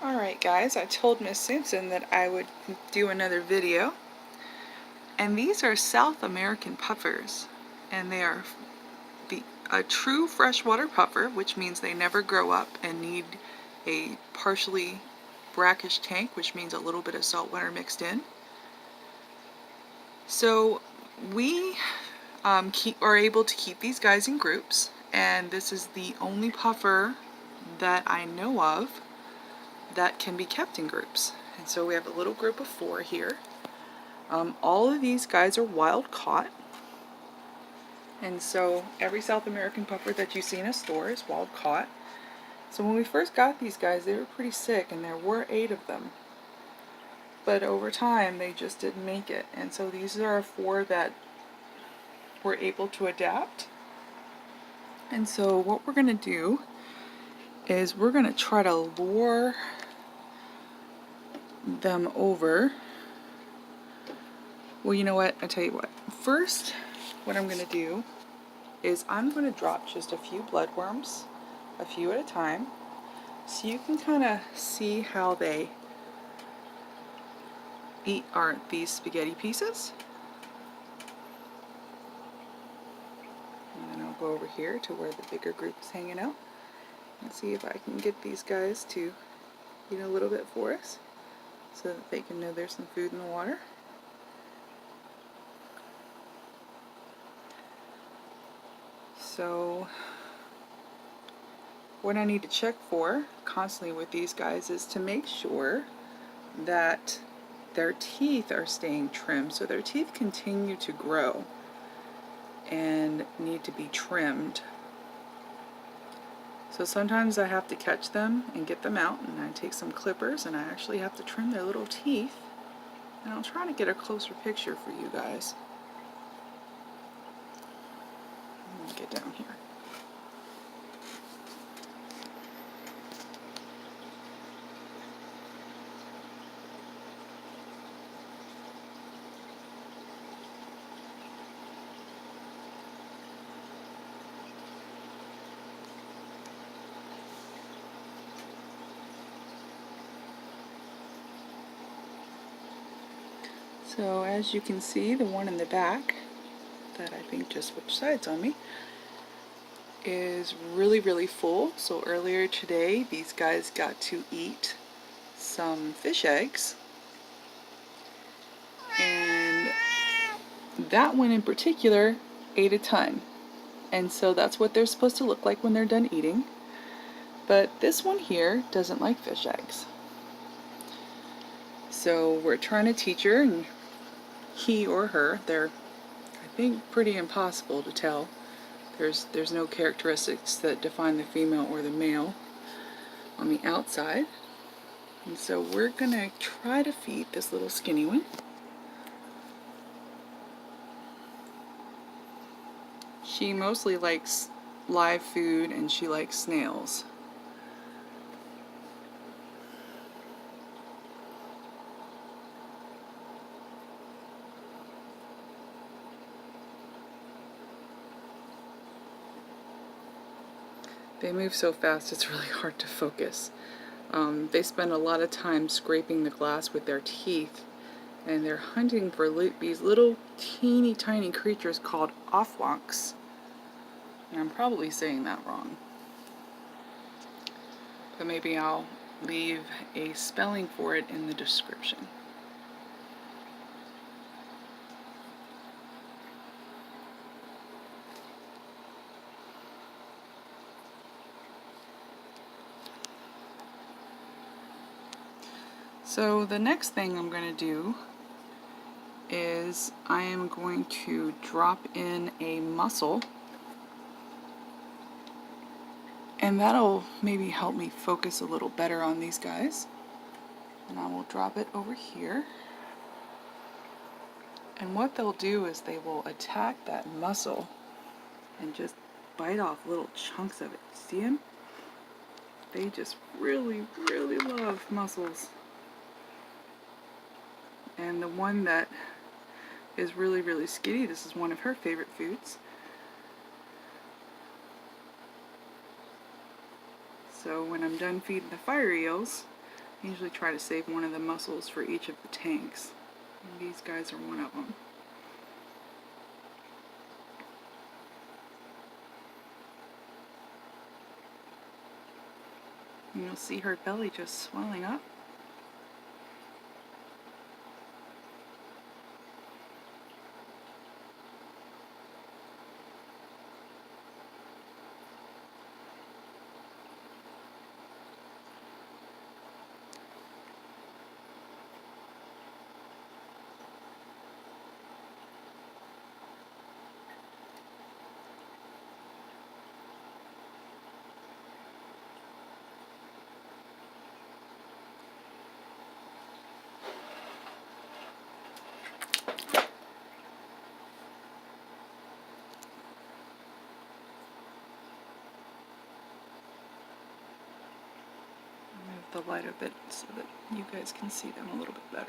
Alright guys, I told Miss Sampson that I would do another video. And these are South American puffers. And they are a true freshwater puffer, which means they never grow up and need a partially brackish tank, which means a little bit of salt water mixed in. So we are able to keep these guys in groups, and this is the only puffer that I know of that can be kept in groups. And so we have a little group of 4 here. All of these guys are wild caught. And so every South American puffer that you see in a store is wild caught. So when we first got these guys, they were pretty sick, and there were 8 of them. But over time, they just didn't make it. And so these are 4 that were able to adapt. And so what we're going to do is we're going to try to lure them over. Well, you know what? I tell you what. First, what I'm going to do is I'm going to drop just a few bloodworms, a few at a time, so you can kind of see how they eat these spaghetti pieces. And then I'll go over here to where the bigger group is hanging out and see if I can get these guys to eat a little bit for us so that they can know there's some food in the water. So what I need to check for constantly with these guys is to make sure that their teeth are staying trimmed. So their teeth continue to grow and need to be trimmed. So sometimes I have to catch them and get them out, and I take some clippers and I actually have to trim their little teeth. And I'll try to get a closer picture for you guys. Let me get down here. So as you can see, the one in the back that I think just switched sides on me is really full. So earlier today these guys got to eat some fish eggs, and that one in particular ate a ton, and so that's what they're supposed to look like when they're done eating. But this one here doesn't like fish eggs, so we're trying to teach her, and he or her, they're I think pretty impossible to tell. There's no characteristics that define the female or the male on the outside. And so we're gonna try to feed this little skinny one. She mostly likes live food, and she likes snails. They move so fast it's really hard to focus. They spend a lot of time scraping the glass with their teeth, and they're hunting for these little teeny tiny creatures called Aufwuchs. And I'm probably saying that wrong, but maybe I'll leave a spelling for it in the description. So the next thing I'm going to do is I am going to drop in a mussel, and that'll maybe help me focus a little better on these guys. And I will drop it over here. And what they'll do is they will attack that mussel and just bite off little chunks of it. See them? They just really love mussels. And the one that is really skinny, this is one of her favorite foods. So when I'm done feeding the fire eels, I usually try to save one of the muscles for each of the tanks. And these guys are one of them. And you'll see her belly just swelling up. Move the light a bit so that you guys can see them a little bit better.